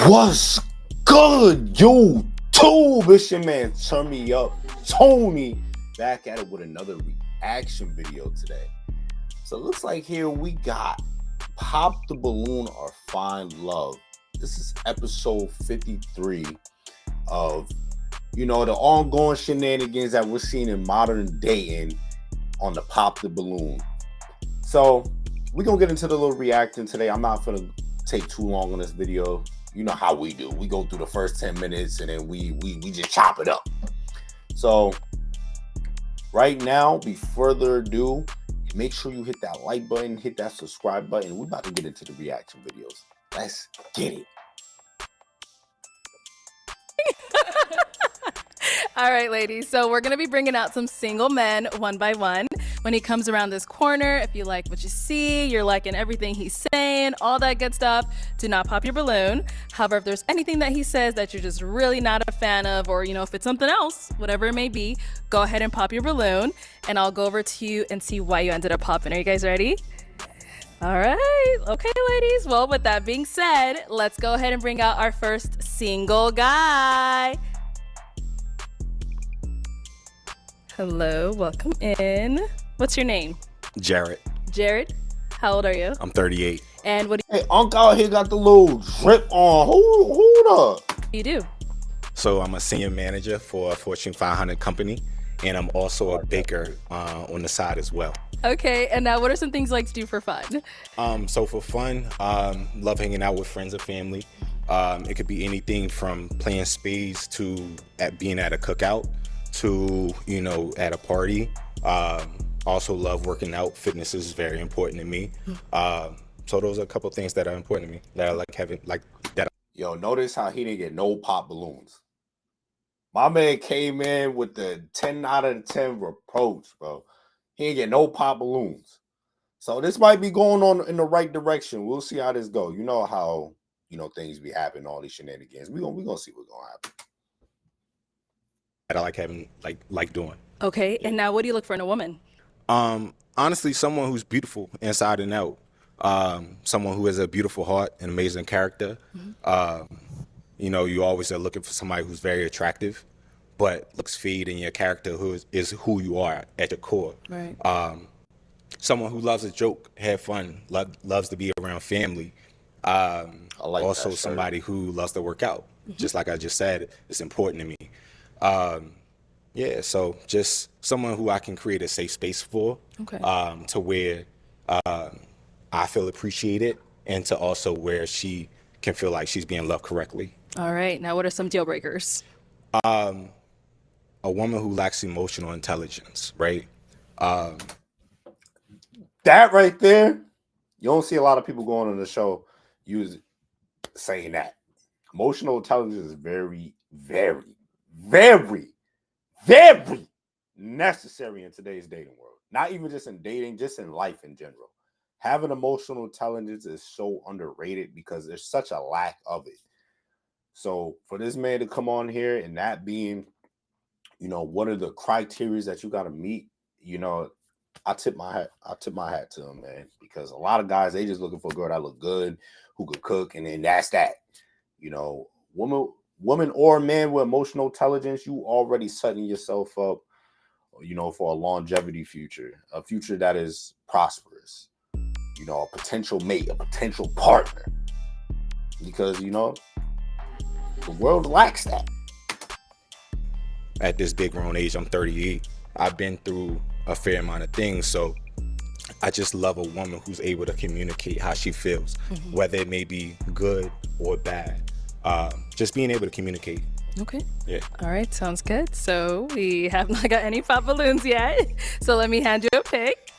What's good, YouTube? It's your man, Turn Me Up, Tony, back at it with another reaction video today. So it looks like here we got Pop the Balloon or Find Love. This is episode 53 of, the ongoing shenanigans that we're seeing in modern dating on the Pop the Balloon. So we're going to get into the little reacting today. I'm not going to take too long on this video. You know how we do. We go through the first 10 minutes and then we just chop it up. So right now, without further ado, make sure you hit that like button, hit that subscribe button. We're about to get into the reaction videos. Let's get it. All right, ladies. So we're going to be bringing out some single men one by one. When he comes around this corner, if you like what you see, you're liking everything he's saying, all that good stuff, do not pop your balloon. However, if there's anything that he says that you're just really not a fan of, or, if it's something else, whatever it may be, go ahead and pop your balloon, and I'll go over to you and see why you ended up popping. Are you guys ready? All right. Okay, ladies. Well, with that being said, let's go ahead and bring out our first single guy. Hello, welcome in. What's your name? Jared. Jared, how old are you? I'm 38. And what Hey, Uncle out here got the little drip on. Hold up. do you do? So I'm a senior manager for a Fortune 500 company, and I'm also a baker on the side as well. Okay, and now what are some things you like to do for fun? So for fun, love hanging out with friends and family. It could be anything from playing spades to being at a cookout to, at a party. Also love working out. Fitness is very important to me. So those are a couple things that are important to me that I like having, like that. Yo, notice how he didn't get no pop balloons. My man came in with the 10 out of 10 reproach, bro. He ain't get no pop balloons. So this might be going on in the right direction. We'll see how this go. You know how, things be happening, all these shenanigans. We gonna see what's gonna happen. That I like having, like doing. Okay, and now what do you look for in a woman? Honestly, someone who's beautiful inside and out. Someone who has a beautiful heart and amazing character. You always are looking for somebody who's very attractive, but looks fade in your character, who is who you are at your core. Right. Someone who loves a joke, have fun, loves to be around family. I like also that, somebody who loves to work out. Just like I just said, it's important to me. So just someone who I can create a safe space for, Okay. To where I feel appreciated, and to also where she can feel like she's being loved correctly. All right, now what are some deal breakers? A woman who lacks emotional intelligence, right? That right there, you don't see a lot of people going on the show saying that. Emotional intelligence is very, very, very, very necessary in today's dating world. Not even just in dating, just in life in general. Having emotional intelligence is so underrated because there's such a lack of it. So for this man to come on here and that being, what are the criteria that you got to meet, I tip my hat to him, man, because a lot of guys, they just looking for a girl that look good, who could cook, and then that's that. Woman or man with emotional intelligence, you already setting yourself up, for a longevity future, a future that is prosperous, a potential mate, a potential partner, because, the world lacks that. At this big grown age, I'm 38. I've been through a fair amount of things, so I just love a woman who's able to communicate how she feels, whether it may be good or bad. Just being able to communicate. Okay. Yeah. All right, sounds good. So we have not got any pop balloons yet. So let me hand you a pick.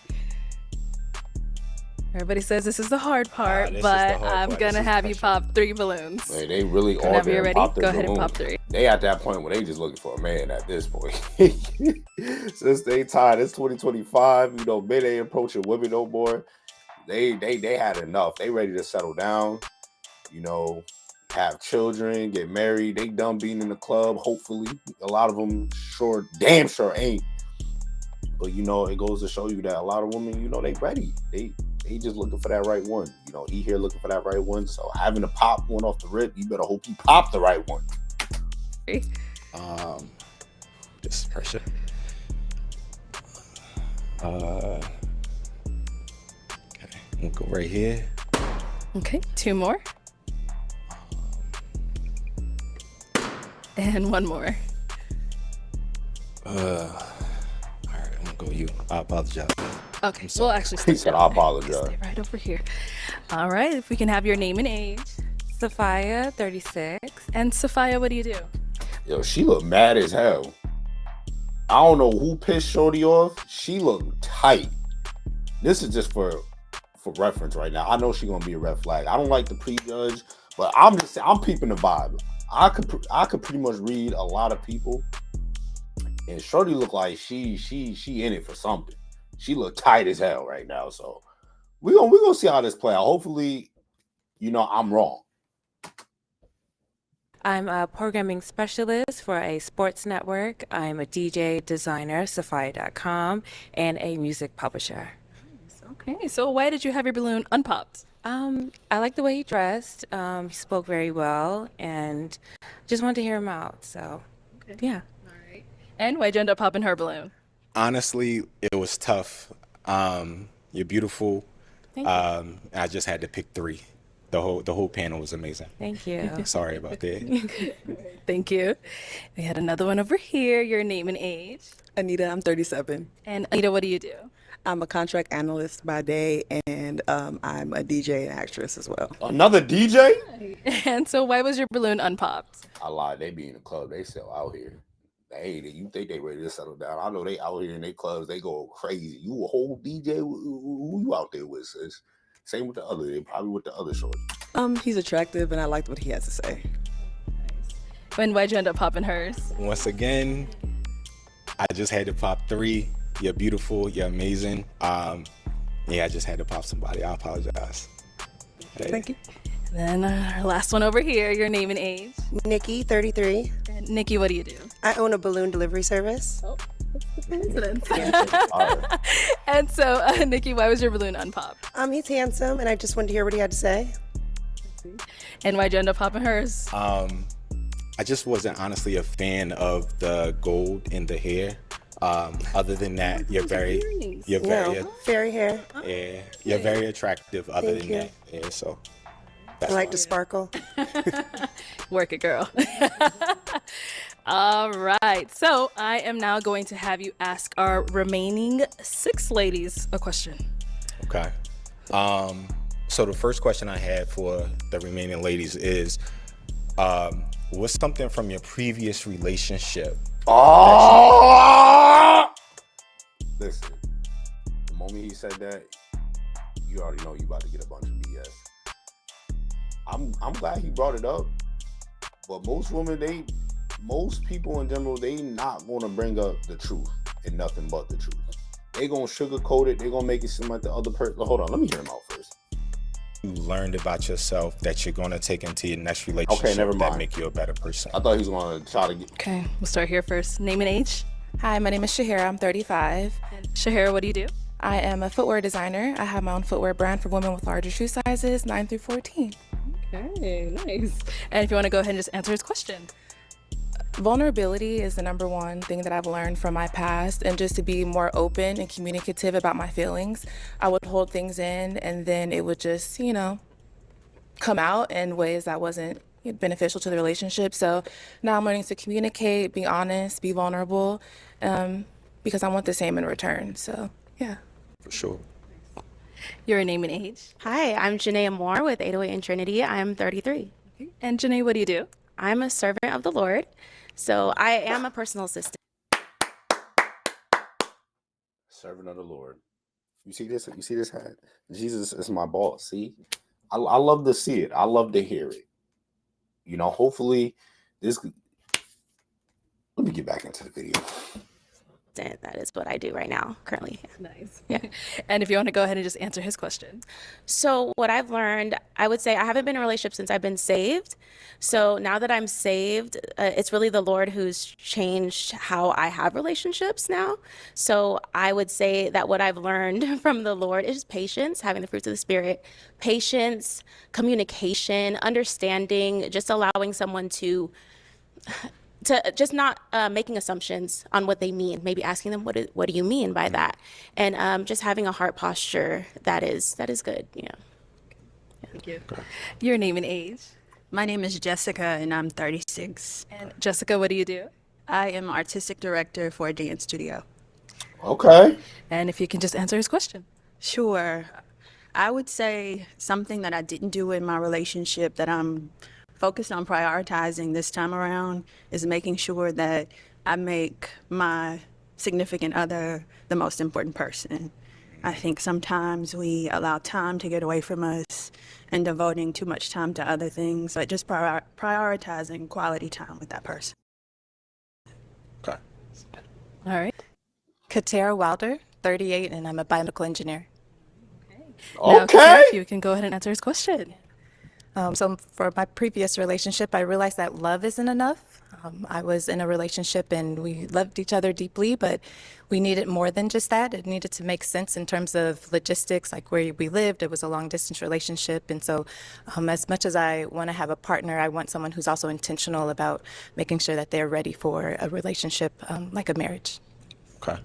Everybody says this is the hard part, but I'm going to have you pop 3 balloons. Man, they really all Whenever you're ready, pop go ahead and pop 3. They at that point where they just looking for a man at this point. Since they tired, it's 2025. Men ain't approaching women no more. They had enough. They ready to settle down. Have children, get married. They done being in the club. Hopefully, a lot of them damn sure ain't. But it goes to show you that a lot of women, they ready. They just looking for that right one. he here looking for that right one. So having to pop one off the rip, you better hope you pop the right one. This is pressure. Okay, we'll go right here. Okay, 2 more. And 1 more. All right, I'm gonna go you. I apologize. Okay, we'll actually He said, I apologize. stay right over here. All right, if we can have your name and age. Sophia, 36. And Sophia, what do you do? Yo, she look mad as hell. I don't know who pissed Shorty off. She look tight. This is just for reference right now. I know she's gonna be a red flag. I don't like to prejudge, but I'm peeping the vibe. I could pretty much read a lot of people, and Shorty look like she in it for something. She look tight as hell right now. So we gonna see how this play out. Hopefully, I'm wrong. I'm a programming specialist for a sports network. I'm a DJ, designer, Sophia.com, and a music publisher. Okay, so why did you have your balloon unpopped? I like the way he dressed. He spoke very well, and just wanted to hear him out. So, yeah. All right. And why'd you end up popping her balloon? Honestly, it was tough. You're beautiful. Thank you. I just had to pick 3. The whole panel was amazing. Thank you. Sorry about that. Thank you. We had another one over here. Your name and age. Anita, I'm 37. And Anita, what do you do? I'm a contract analyst by day, and I'm a DJ and actress as well. Another DJ? And so why was your balloon unpopped? I lied. They be in the club. They sell out here. Hey, you think they ready to settle down? I know they out here in their clubs. They go crazy. You a whole DJ? Who you out there with, sis? Same with the other. They probably with the other shorty. He's attractive, and I liked what he has to say. And why'd you end up popping hers? Once again, I just had to pop 3. You're beautiful. You're amazing. I just had to pop somebody. I apologize. Hey. Thank you. And then our last one over here. Your name and age. Nikki, 33. And Nikki, what do you do? I own a balloon delivery service. Oh, that's a coincidence. And so, Nikki, why was your balloon unpopped? He's handsome, and I just wanted to hear what he had to say. And why'd you end up popping hers? I just wasn't honestly a fan of the gold in the hair. Other than that, you're very Fairy hair. yeah, you're very attractive. Other Thank than you. that, yeah. So I that's like why. to sparkle. Work it, girl. All right. So I am now going to have you ask our remaining 6 ladies a question. Okay. So the first question I had for the remaining ladies is, what's something from your previous relationship? Oh! Listen, the moment he said that, you already know you about to get a bunch of BS. I'm glad he brought it up, but most people in general, they not gonna bring up the truth and nothing but the truth. They gonna sugarcoat it. They gonna make it seem like the other person. Hold on, let me hear him out first. You learned about yourself that you're gonna take into your next relationship never mind. that make you a better person. I thought he was gonna try to get. Okay, we'll start here first. Name and age. Hi, my name is Shahira. I'm 35. Shahira, what do you do? I am a footwear designer. I have my own footwear brand for women with larger shoe sizes, 9 through 14. Okay, nice. And if you want to go ahead and just answer his question. Vulnerability is the number one thing that I've learned from my past, and just to be more open and communicative about my feelings. I would hold things in, and then it would just, come out in ways that wasn't beneficial to the relationship. So now I'm learning to communicate, be honest, be vulnerable, because I want the same in return. So, yeah. For sure. Your name and age. Hi, I'm Janae Moore with 808 and Trinity. I'm 33. And Janae, what do you do? I'm a servant of the Lord, so I am a personal assistant. Servant of the Lord. You see this? You see this hat? Jesus is my boss. See, I love to see it. I love to hear it. Hopefully this. Let me get back into the video. consultant. That is what I do right now, currently. Nice. Yeah. And if you want to go ahead and just answer his question. So what I've learned, I would say I haven't been in a relationship since I've been saved. So now that I'm saved, it's really the Lord who's changed how I have relationships now. So I would say that what I've learned from the Lord is patience, having the fruits of the Spirit, patience, communication, understanding, just allowing someone to just not making assumptions on what they mean, maybe asking them, what do you mean by that? And just having a heart posture that is good, you know. Thank you. Your name and age. My name is Jessica, and I'm 36. And Jessica, what do you do? I am artistic director for a dance studio. Okay. And if you can just answer his question. Sure. I would say something that I didn't do in my relationship that I'm focused on prioritizing this time around is making sure that I make my significant other the most important person. I think sometimes we allow time to get away from us and devoting too much time to other things, but just prioritizing quality time with that person. Okay. All right. Katera Wilder, 38, and I'm a biomedical engineer. Now, Okay. Katera, if you can go ahead and answer his question. So for my previous relationship, I realized that love isn't enough. I was in a relationship and we loved each other deeply, but we needed more than just that. It needed to make sense in terms of logistics, like where we lived. It was a long distance relationship. And so as much as I want to have a partner, I want someone who's also intentional about making sure that they're ready for a relationship like a marriage. Okay.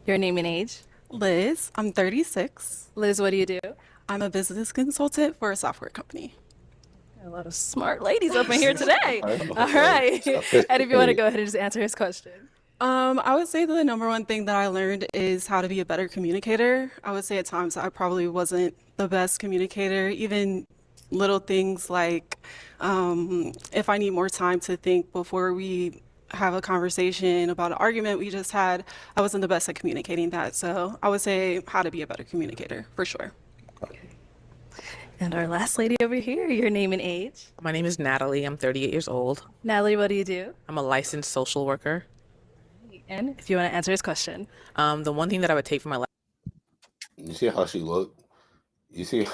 Your name and age. Liz, I'm 36. Liz, what do you do? I'm a business consultant for a software company. A lot of smart ladies up in here today. All right. And if you want to go ahead and just answer his question. I would say the number one thing that I learned is how to be a better communicator. I would say at times I probably wasn't the best communicator, even little things like if I need more time to think before we have a conversation about an argument we just had, I wasn't the best at communicating that. So I would say how to be a better communicator, for sure. And our last lady over here, your name and age. My name is Natalie. I'm 38 years old. Natalie, what do you do? I'm a licensed social worker. And if you want to answer his question. The one thing that I would take from my life. You see how she looked? You see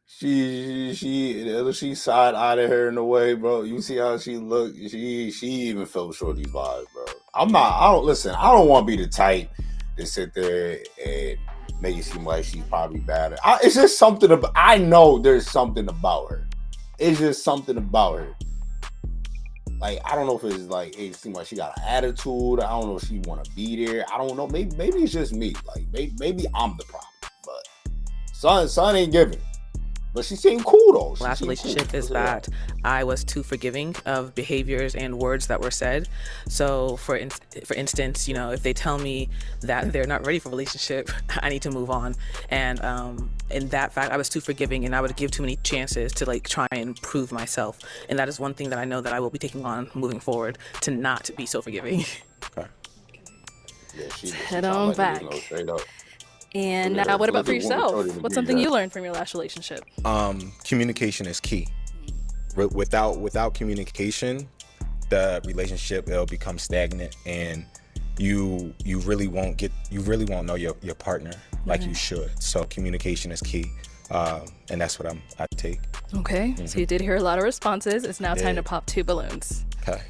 she side-eyed her in a way, bro. You see how she looked? She even felt Shorty's vibes, bro. I don't want to be the type to sit there and make it seem like she's probably bad. It's just something about, I know there's something about her. It's just something about her. Like, I don't know if it's like, it seems like she got an attitude. I don't know if she want to be there. I don't know. Maybe it's just me. Like, maybe I'm the problem. But son ain't giving. But she seemed cool though. Last relationship is that I was too forgiving of behaviors and words that were said. So for instance, you know, if they tell me that they're not ready for a relationship, I need to move on. And in that fact, I was too forgiving and I would give too many chances to like try and prove myself. And that is one thing that I know that I will be taking on moving forward, to not be so forgiving. Okay. Yeah, head on back. And now, what about for yourself? What's something you learned from your last relationship? Communication is key. Without communication, the relationship will become stagnant, and you really won't know your partner like you should. So communication is key, and that's what I take. Okay, Mm-hmm. So you did hear a lot of responses. It's now time to pop 2 balloons. Okay.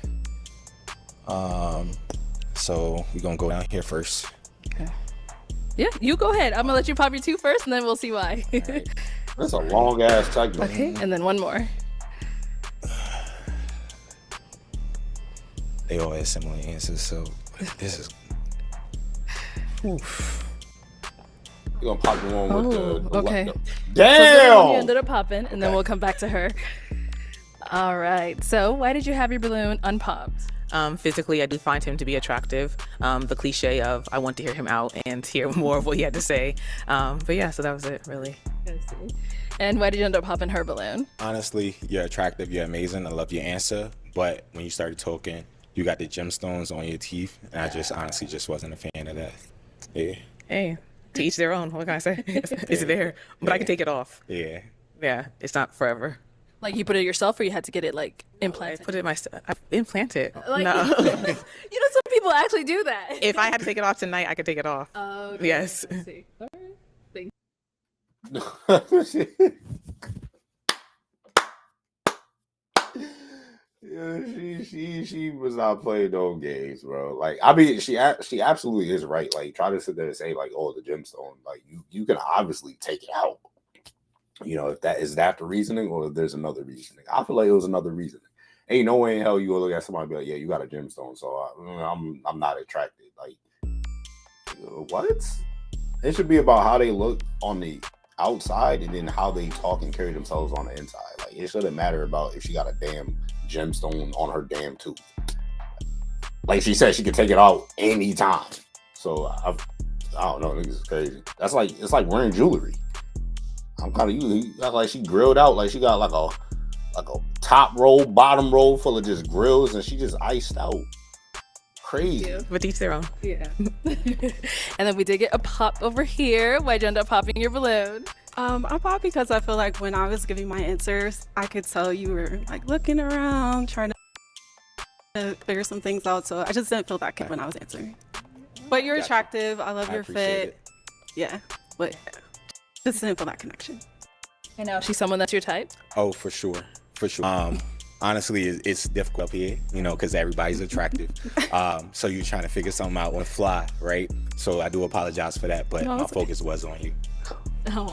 So we're gonna go down here first. Okay. Yeah, you go ahead. I'm gonna let you pop your 2 first, and then we'll see why. Right. That's a long ass segment. Okay, and then one more. They all had similar answers, so this is. Oof. You're gonna pop the one with the okay. Damn! So you ended up popping, and then we'll come back to her. All right. So why did you have your balloon unpopped? Physically, I do find him to be attractive. The cliche of I want to hear him out and hear more of what he had to say. But yeah, so that was it, really. And why did you end up popping her balloon? Honestly, you're attractive, you're amazing. I love your answer. But when you started talking, you got the gemstones on your teeth, and I just honestly just wasn't a fan of that. Yeah. Hey, to each their own. What can I say? It's there, but I can take it off. Yeah. Yeah, it's not forever. Like you put it yourself, or you had to get it like implanted? I put it myself. I implant it. Like, No. you know, some people actually do that. If I had to take it off tonight, I could take it off. Okay. Yes. I see. All right. Thank Yeah, she was not playing no games, bro. Like, I mean, she absolutely is right. Like, try to sit there and say like, oh, the gemstone, like you can obviously take it out. You know, if that is that the reasoning, or if there's another reasoning. I feel like it was another reasoning. Ain't no way in hell you gonna look at somebody and be like, yeah, you got a gemstone, so I'm not attracted. Like, what? It should be about how they look on the outside and then how they talk and carry themselves on the inside. Like, it shouldn't matter about if she got a damn gemstone on her damn tooth. Like she said, she could take it out anytime. So I don't know, niggas is crazy. That's like, it's like wearing jewelry. I'm kind of you like she grilled out, like she got like a top roll, bottom roll full of just grills, and she just iced out. Crazy. With each their own. Yeah. And then we did get a pop over here. Why'd you end up popping your balloon? I popped because I feel like when I was giving my answers, I could tell you were like looking around, trying to figure some things out. So I just didn't feel that good when I was answering. But you're attractive. I love your fit. Yeah. But just didn't feel that connection. And now she's someone that's your type? Oh, for sure. For sure. Honestly, it's difficult up here, you know, because everybody's attractive. So you're trying to figure something out on the fly, right? So I do apologize for that, but my focus was on you. Oh.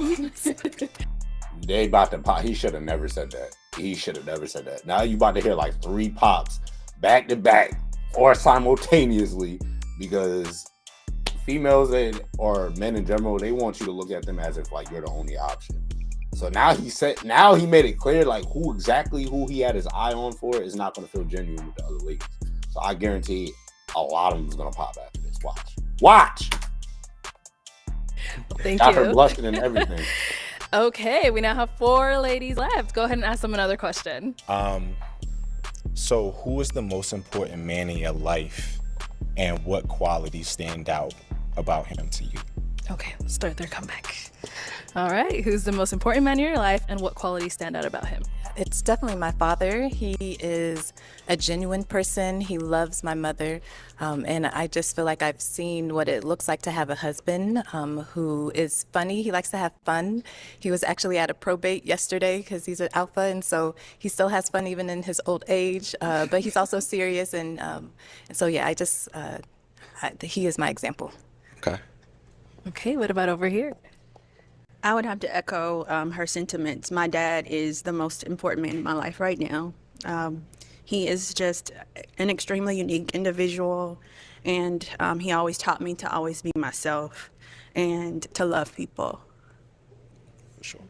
They about to pop. He should have never said that. He should have never said that. Now you about to hear like 3 pops back to back or simultaneously, because females or men in general, they want you to look at them as if like you're the only option. So now he made it clear like who he had his eye on for is not going to feel genuine with the other ladies. So I guarantee a lot of them is going to pop after this. Watch. Thank Got you. her blushing and everything. Okay, we now have 4 ladies left. Go ahead and ask them another question. So who is the most important man in your life, and what qualities stand out about him to you? Okay, let's start their comeback. All right, who's the most important man in your life, and what qualities stand out about him? It's definitely my father. He is a genuine person. He loves my mother. And I just feel like I've seen what it looks like to have a husband who is funny. He likes to have fun. He was actually at a probate yesterday because he's an alpha, and so he still has fun even in his old age. But he's also serious. And so, yeah, he is my example. Okay. Okay, what about over here? I would have to echo her sentiments. My dad is the most important man in my life right now. He is just an extremely unique individual, and he always taught me to always be myself and to love people. For sure.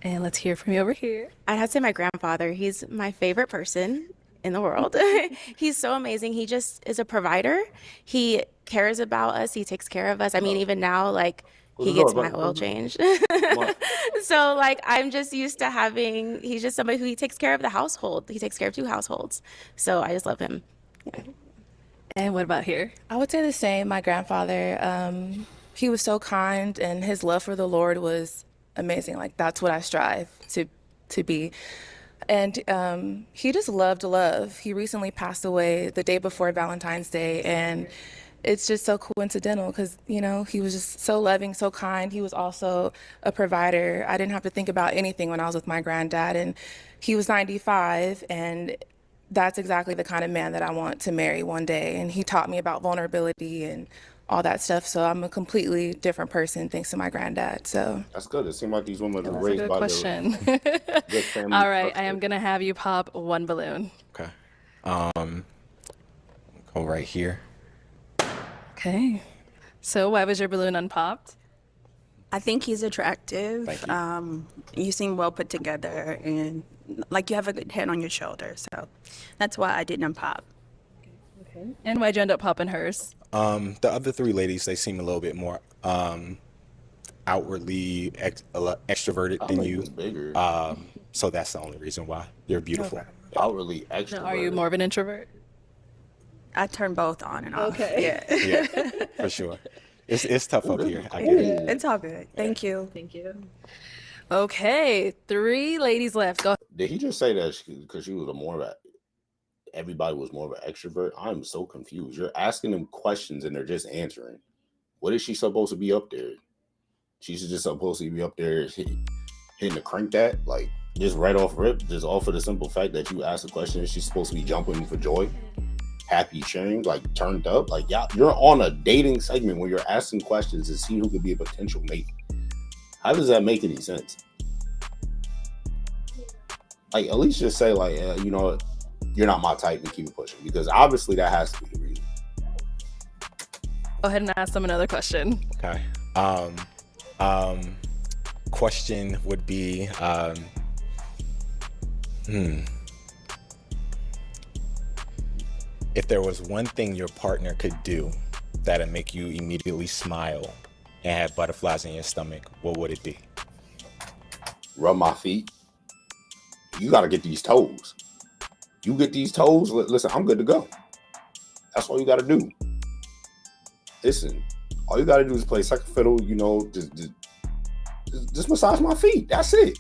And let's hear from you over here. I'd have to say my grandfather. He's my favorite person in the world. He's so amazing. He just is a provider. He cares about us. He takes care of us. I mean, even now, like, he gets my oil changed. So, like, I'm just used to he's just somebody he takes care of the household. He takes care of 2 households. So I just love him. Yeah. And what about here? I would say the same. My grandfather, he was so kind, and his love for the Lord was amazing. Like, that's what I strive to be. And he just loved love. He recently passed away the day before Valentine's Day, and it's just so coincidental because, you know, he was just so loving, so kind. He was also a provider. I didn't have to think about anything when I was with my granddad, and he was 95, and that's exactly the kind of man that I want to marry one day. And he taught me about vulnerability and all that stuff. So I'm a completely different person thanks to my granddad. So That's good. It seems like these women are That's a raised good by question. good family. All right, I am going to have you pop 1 balloon. Okay. Go right here. Okay. So why was your balloon unpopped? I think he's attractive. Thank you. You seem well put together, and like you have a good head on your shoulder. So that's why I didn't pop. Okay. And why'd you end up popping hers? The other 3 ladies, they seem a little bit more outwardly extroverted than you. Bigger. So that's the only reason why. They're beautiful. Okay. Outwardly extroverted. Are you more of an introvert? I turn both on and off. Okay. Yeah. Yeah, for sure. It's tough up here. I get it. It's all good. Thank you. Thank you. Okay, 3 ladies left. Go. Did he just say that because she was everybody was more of an extrovert? I'm so confused. You're asking them questions and they're just answering. What is she supposed to be up there? She's just supposed to be up there hitting the crank that, like, just right off rip, just off of the simple fact that you asked a question. She's supposed to be jumping for joy, happy, sharing, like turned up. Like, yeah, you're on a dating segment where you're asking questions to see who could be a potential mate. How does that make any sense? Like, at least just say, like, you know what, you're not my type, and keep it pushing, because obviously that has to be the reason. Go ahead and ask them another question. Okay. Question would be, if there was one thing your partner could do that'd make you immediately smile and have butterflies in your stomach, what would it be? Rub my feet. You got to get these toes. You get these toes, listen, I'm good to go. That's all you got to do. Listen, all you got to do is play second fiddle, you know, just massage my feet. That's it.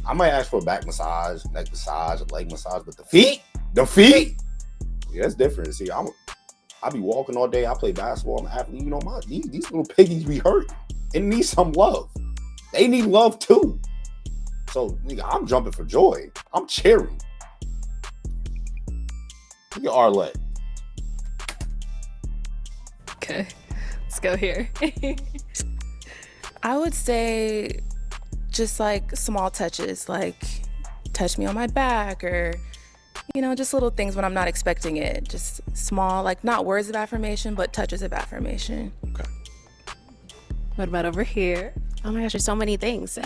I might ask for a back massage, neck massage, a leg massage, but the feet, yeah, that's different. See, I be walking all day. I play basketball. I'm an athlete. You know, these little piggies be hurt and need some love. They need love too. So, nigga, I'm jumping for joy. I'm cheering. Look at Arlette. Okay, let's go here. I would say just like small touches, like touch me on my back, or, you know, just little things when I'm not expecting it. Just small, like not words of affirmation, but touches of affirmation. Okay. What about over here? Oh my gosh, there's so many things.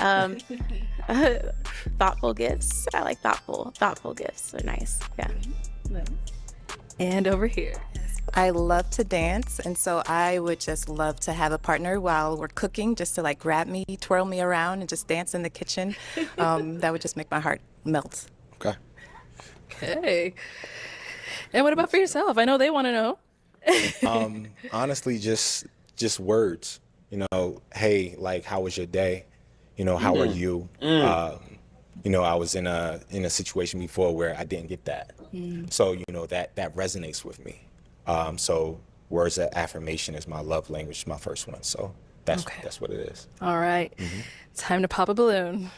Thoughtful gifts. I like thoughtful gifts. They're nice. Yeah. And over here. I love to dance, and so I would just love to have a partner while we're cooking, just to like grab me, twirl me around, and just dance in the kitchen. That would just make my heart melt. Okay. Okay. And what about for yourself? I know they want to know. Honestly, just words. You know, hey, like, how was your day? You know, how are you? You know, I was in a situation before where I didn't get that. So, you know, that resonates with me. So words of affirmation is my love language, my first one. So that's what it is. All right. Time to pop a balloon.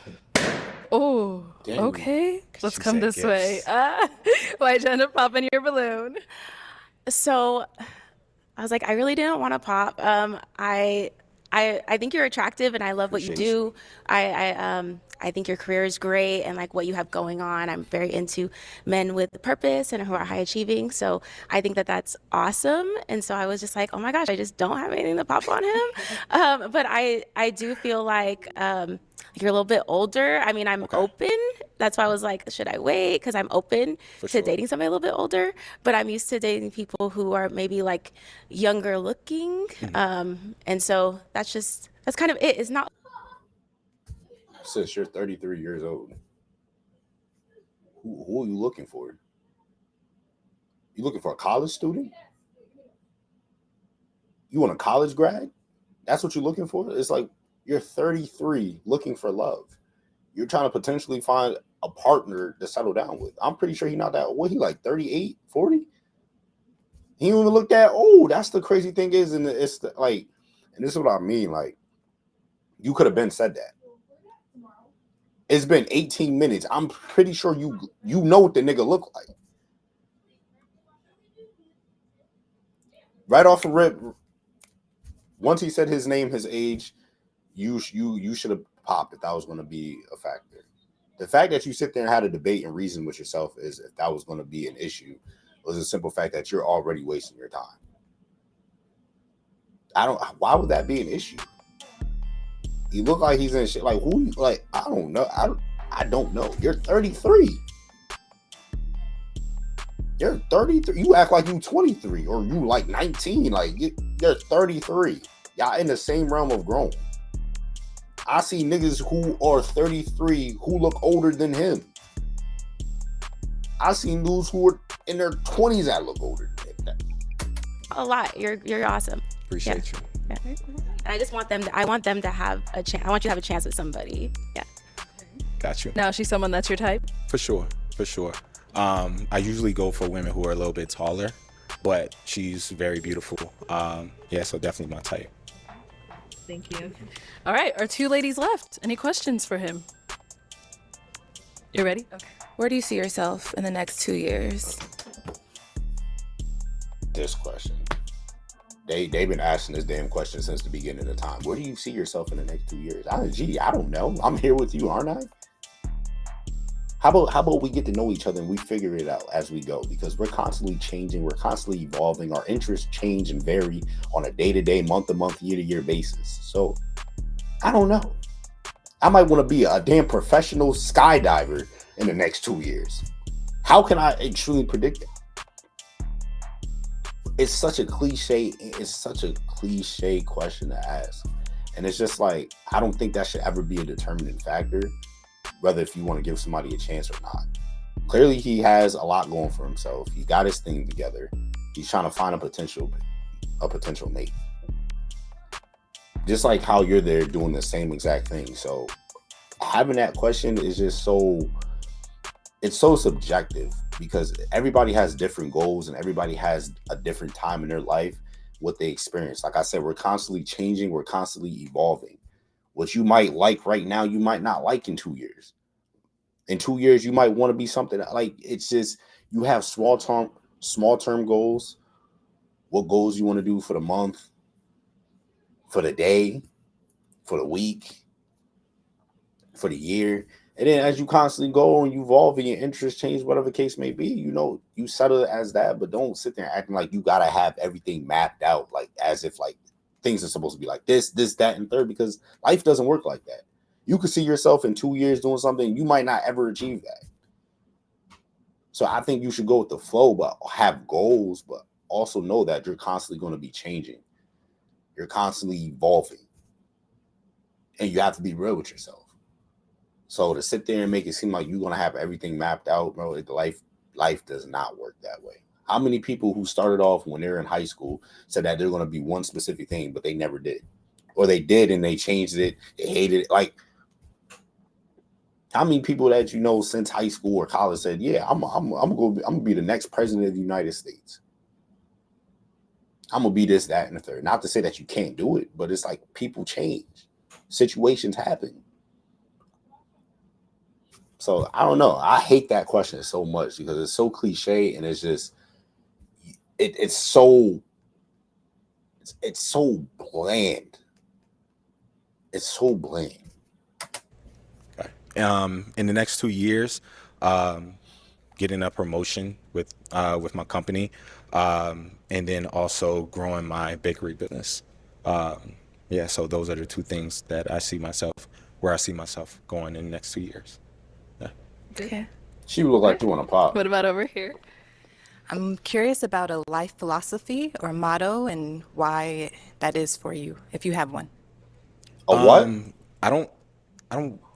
Oh, okay. Let's come this way. Why'd you end up popping your balloon? So I was like, I really didn't want to pop. I think you're attractive and I love what you do. I think your career is great and like what you have going on. I'm very into men with purpose and who are high achieving. So I think that that's awesome. And so I was just like, oh my gosh, I just don't have anything to pop on him. But I do feel like you're a little bit older. I mean, I'm open. That's why I was like, should I wait? Because I'm open to dating somebody a little bit older. But I'm used to dating people who are maybe like younger looking. And so that's kind of it. It's not. Sis, you're 33 years old. Who are you looking for? You looking for a college student? You want a college grad? That's what you're looking for? It's like you're 33 looking for love. You're trying to potentially find a partner to settle down with. I'm pretty sure he's not that old. He like 38, 40? He don't even look that old. That's the crazy thing is, and it's like, and this is what I mean, like, you could have been said that. It's been 18 minutes. I'm pretty sure you know what the nigga look like. Right off the rip, once he said his name, his age, you should have popped if that was going to be a factor. The fact that you sit there and had a debate and reason with yourself is if that was going to be an issue was a simple fact that you're already wasting your time. Why would that be an issue? You look like he's in shit. Like, who? Like, I don't know. I don't know. You're 33. You're 33. You act like you 23 or you like 19. Like, you're 33. Y'all in the same realm of grown. I see niggas who are 33 who look older than him. I see dudes who are in their 20s that look older than him. A lot. You're awesome. Appreciate you. Yeah. I just want them. I want them to have a chance. I want you to have a chance with somebody. Yeah. Got you. Now, is she someone that's your type? For sure. I usually go for women who are a little bit taller, but she's very beautiful. Yeah, so definitely my type. Thank you. All right, our 2 ladies left. Any questions for him? You ready? Okay. Where do you see yourself in the next 2 years? This question. They've been asking this damn question since the beginning of time. Where do you see yourself in the next 2 years? I don't know. I'm here with you, aren't I? How about we get to know each other and we figure it out as we go? Because we're constantly changing, we're constantly evolving. Our interests change and vary on a day-to-day, month-to-month, year-to-year basis. So I don't know. I might want to be a damn professional skydiver in the next 2 years. How can I truly predict it? It's such a cliche question to ask. And it's just like, I don't think that should ever be a determining factor, whether if you want to give somebody a chance or not. Clearly, he has a lot going for himself. He got his thing together. He's trying to find a potential mate. Just like how you're there doing the same exact thing. So having that question is just it's so subjective, because everybody has different goals and everybody has a different time in their life, what they experience. Like I said, we're constantly changing, we're constantly evolving. What you might like right now, you might not like in 2 years. In 2 years, you might want to be something like, it's just, you have small term goals, what goals you want to do for the month, for the day, for the week, for the year. And then as you constantly go and you evolve and your interests change, whatever the case may be, you settle it as that, but don't sit there acting like you got to have everything mapped out, like as if like things are supposed to be like this, that, and third, because life doesn't work like that. You could see yourself in 2 years doing something, you might not ever achieve that. So I think you should go with the flow, but have goals, but also know that you're constantly going to be changing. You're constantly evolving. And you have to be real with yourself. So to sit there and make it seem like you're going to have everything mapped out, bro, life does not work that way. How many people who started off when they were in high school said that they're going to be one specific thing, but they never did? Or they did and they changed it, they hated it. Like, how many people that you know since high school or college said, yeah, I'm going to be the next president of the United States. I'm going to be this, that, and the third. Not to say that you can't do it, but it's like people change. Situations happen. So I don't know. I hate that question so much because it's so cliche and it's just, it's so bland. It's so bland. In the next 2 years, getting a promotion with my company, and then also growing my bakery business. Yeah, so those are the 2 things that I see myself going in the next 2 years. Yeah. Okay. She would look like you want to pop. What about over here? I'm curious about a life philosophy or motto and why that is for you, if you have one. A what? I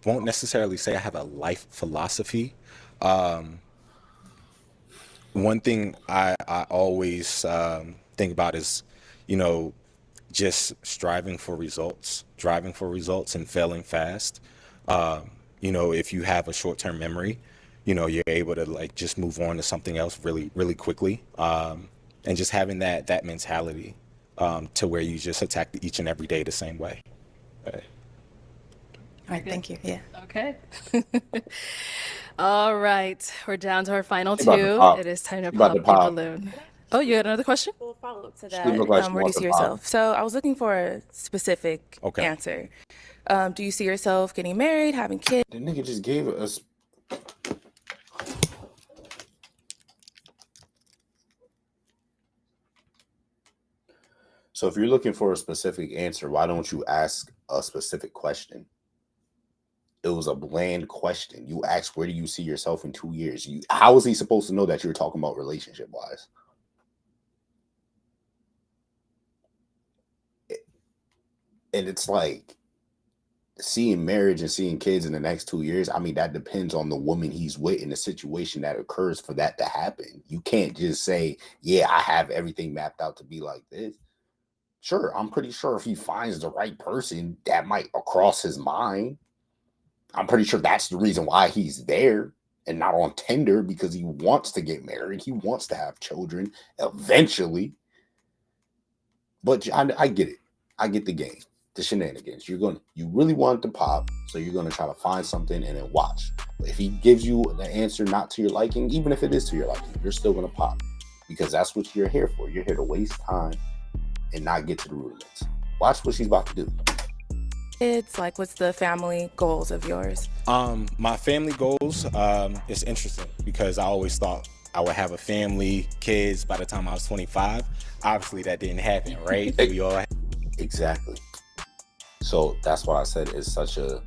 won't necessarily say I have a life philosophy. One thing I always think about is, just striving for results and failing fast. If you have a short-term memory, you're able to like just move on to something else really, really quickly. And just having that mentality to where you just attack each and every day the same way. All right, thank you. Yeah. Okay. All right, we're down to our final 2. It is time to pop your balloon. Oh, you had another question? We'll follow up to that. Where do you see yourself? So I was looking for a specific answer. Do you see yourself getting married, having kids? The nigga just gave us. So if you're looking for a specific answer, why don't you ask a specific question? It was a bland question. You asked, where do you see yourself in 2 years? How is he supposed to know that you're talking about relationship-wise? And it's like, seeing marriage and seeing kids in the next 2 years, I mean, that depends on the woman he's with and the situation that occurs for that to happen. You can't just say, yeah, I have everything mapped out to be like this. Sure, I'm pretty sure if he finds the right person, that might cross his mind. I'm pretty sure that's the reason why he's there and not on Tinder, because he wants to get married. He wants to have children eventually. But I get it. I get the game, the shenanigans. You really want it to pop, so you're gonna try to find something and then watch. But if he gives you the answer not to your liking, even if it is to your liking, you're still gonna pop, because that's what you're here for. You're here to waste time and not get to the rudiments. Watch what she's about to do. It's like, what's the family goals of yours? My family goals, it's interesting because I always thought I would have a family, kids by the time I was 25. Obviously that didn't happen, right? We all Exactly. So that's why I said it's such a,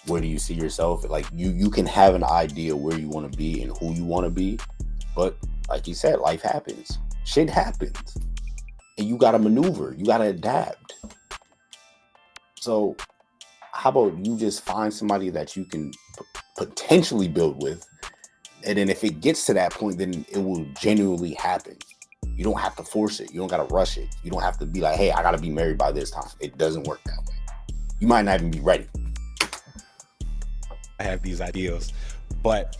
where do you see yourself? Like you can have an idea where you want to be and who you want to be, but like you said, life happens. Shit happens. And you got to maneuver. You got to adapt. So how about you just find somebody that you can potentially build with, and then if it gets to that point, then it will genuinely happen. You don't have to force it. You don't got to rush it. You don't have to be like, hey, I got to be married by this time. It doesn't work that way. You might not even be ready. I have these ideals, but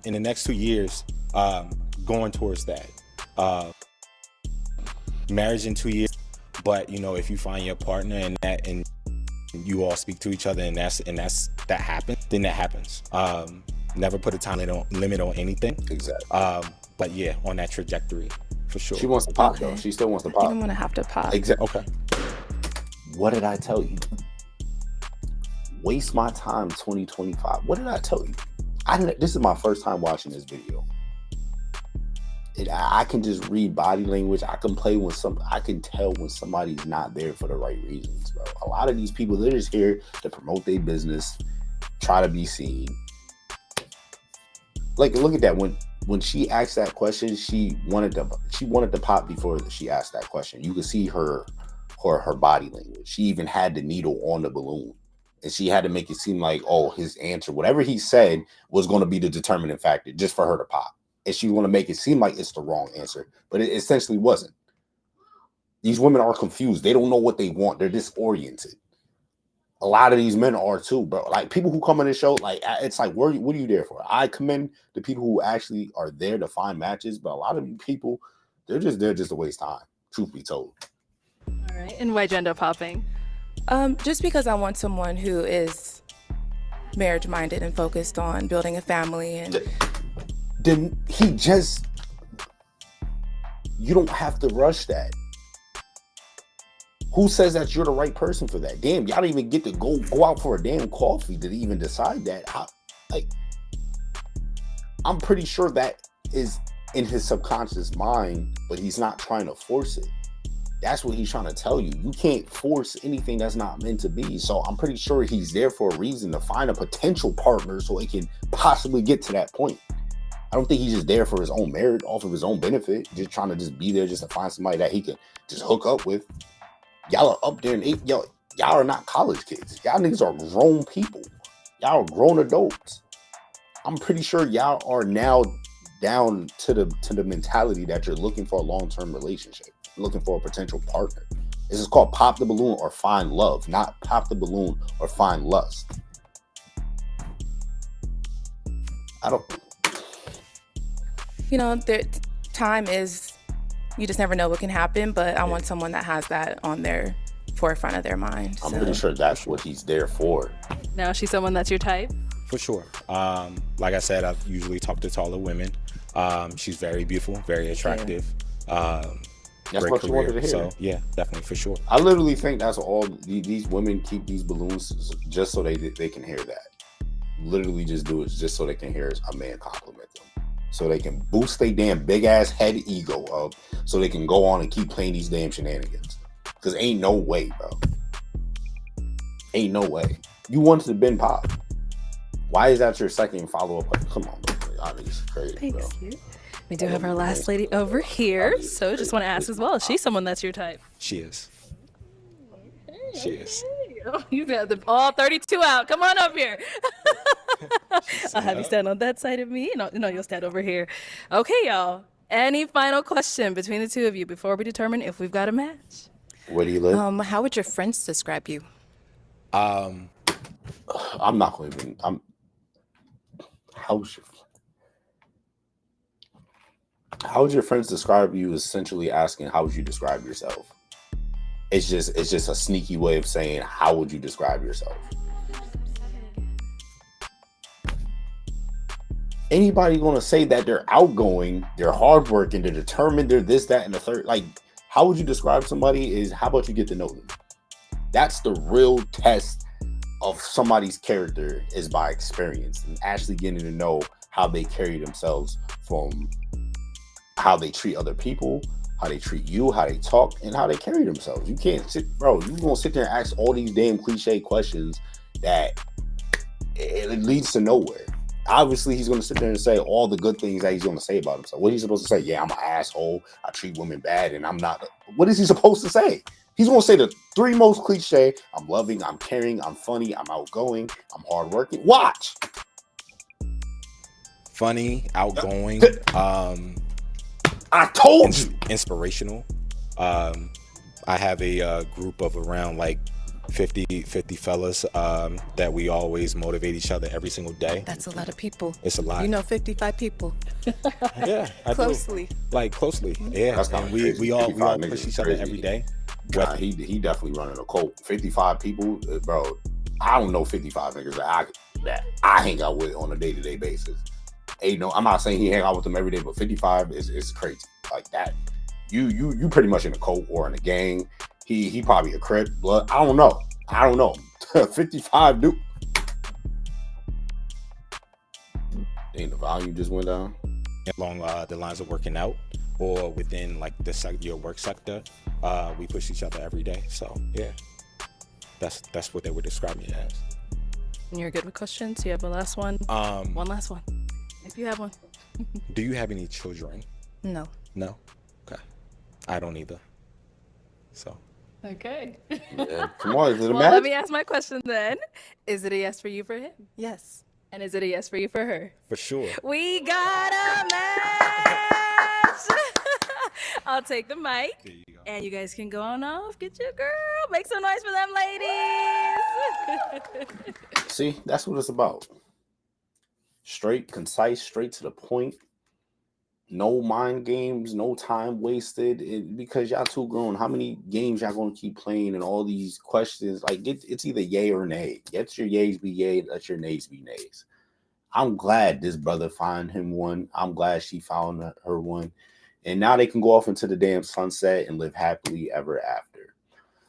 in the next 2 years, going towards that, marriage in 2 years. But if you find your partner and you all speak to each other and that happens, then that happens. Never put a time limit on anything. Exactly. But yeah, on that trajectory for sure. She wants to pop though. She still wants to pop. I think I'm gonna have to pop. Exactly. Okay. What did I tell you? Waste my time 2025. What did I tell you? This is my first time watching this video. I can just read body language. I can I can tell when somebody's not there for the right reasons, bro. A lot of these people, they're just here to promote their business, try to be seen. Like, look at that. When she asked that question, she wanted to pop before she asked that question. You could see her body language. She even had the needle on the balloon, and she had to make it seem like, oh, his answer, whatever he said, was going to be the determining factor just for her to pop. And she want to make it seem like it's the wrong answer, but it essentially wasn't. These women are confused. They don't know what they want. They're disoriented. A lot of these men are too, bro. Like, people who come on this show, like, it's like, what are you there for? I commend the people who actually are there to find matches, but a lot of people, they're just there just to waste time, truth be told. All right. And why'd you end up popping? Just because I want someone who is marriage-minded and focused on building a family. And then you don't have to rush that. Who says that you're the right person for that? Damn, y'all don't even get to go out for a damn coffee to even decide that. I'm pretty sure that is in his subconscious mind, but he's not trying to force it. That's what he's trying to tell you. You can't force anything that's not meant to be. So I'm pretty sure he's there for a reason, to find a potential partner so he can possibly get to that point. I don't think he's just there for his own merit, off of his own benefit, just trying to just be there just to find somebody that he can just hook up with. Y'all are up there and y'all are not college kids. Y'all niggas are grown people. Y'all are grown adults. I'm pretty sure y'all are now down to the mentality that you're looking for a long-term relationship, looking for a potential partner. This is called pop the balloon or find love, not pop the balloon or find lust. Time is, you just never know what can happen, but I want someone that has that on their forefront of their mind. I'm pretty sure that's what he's there for. Now she's someone that's your type? For sure. Like I said, I've usually talked to taller women. She's very beautiful, very attractive. That's great what career. you wanted to hear. So yeah, definitely, for sure. I literally think that's all these women keep these balloons just so they can hear that. Literally just do it just so they can hear a man compliment them. So they can boost their damn big ass head ego up, so they can go on and keep playing these damn shenanigans. Because ain't no way, bro. Ain't no way. You wanted to Ben Pop. Why is that your second follow-up? Come on, bro. I think it's crazy, Thanks, bro. you. We do have our last lady over here, so just want to ask as well, is she someone that's your type? She is. She is. Oh, you got all 32 out. Come on up here. I'll have you stand on that side of me. No, you'll stand over here. Okay, y'all. Any final question between the two of you before we determine if we've got a match? Where do you live? How would your friends describe you? I'm not going to even. How would your friends describe you? Essentially asking, how would you describe yourself? It's just a sneaky way of saying, how would you describe yourself? Anybody going to say that they're outgoing, they're hardworking, they're determined, they're this, that, and the third? Like, how would you describe somebody? Is how about you get to know them? That's the real test of somebody's character, is by experience and actually getting to know how they carry themselves, from how they treat other people, how they treat you, how they talk, and how they carry themselves. You can't sit, bro. You gonna sit there and ask all these damn cliche questions that it leads to nowhere. Obviously, he's gonna sit there and say all the good things that he's gonna say about himself. What is he supposed to say? Yeah, I'm an asshole. I treat women bad, and I'm not. What is he supposed to say? He's gonna say the three most cliche: I'm loving, I'm caring, I'm funny, I'm outgoing, I'm hardworking. Watch. Funny, outgoing. I told you. Inspirational. I have a group of around like 50 fellas that we always motivate each other every single day. That's a lot of people. It's a lot. You know 55 people. Yeah, I Closely. do. Like closely. Yeah. That's And crazy. we all 55 push niggas each other crazy. every day. Nah, he definitely running a cult. 55 people, bro. I don't know 55 niggas that I hang out with on a day-to-day basis. Ain't no, I'm not saying he hang out with them every day, but 55 is crazy. Like that. You pretty much in a cult or in a gang. He probably a Crip, but I don't know. 55 dude. Dang, the volume just went down. Along the lines of working out, or within like your work sector, we push each other every day. So yeah, that's what they would describe me as. And you're good with questions? You have a last one? One last one. If you have one. Do you have any children? No. No? Okay. I don't either. So. Okay. Yeah, come on, is it a Well, match? let me ask my question then. Is it a yes for you for him? Yes. And is it a yes for you for her? For sure. We got a match! I'll take the mic. There you go. And you guys can go on off. Get your girl. Make some noise for them ladies. See, that's what it's about. Straight, concise, straight to the point. No mind games, no time wasted. Because y'all too grown. How many games y'all gonna keep playing and all these questions? Like it's either yay or nay. Let your yays be yay, let your nays be nays. I'm glad this brother found him one. I'm glad she found her one. And now they can go off into the damn sunset and live happily ever after.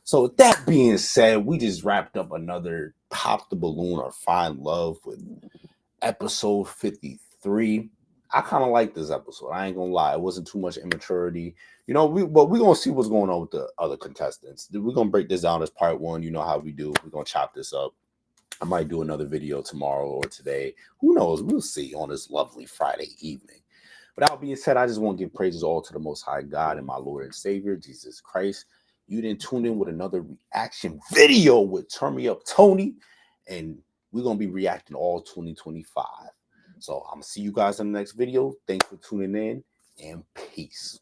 So with that being said, we just wrapped up another Pop the Balloon or Find Love with episode 53. I kind of like this episode. I ain't gonna lie. It wasn't too much immaturity. But we're gonna see what's going on with the other contestants. We're gonna break this down as part one. You know how we do. We're gonna chop this up. I might do another video tomorrow or today. Who knows? We'll see on this lovely Friday evening. But that being said, I just want to give praises all to the Most High God and my Lord and Savior, Jesus Christ. You didn't tune in with another reaction video with Turn Me Up Tony. And we're going to be reacting all 2025. So I'm going to see you guys in the next video. Thanks for tuning in and peace.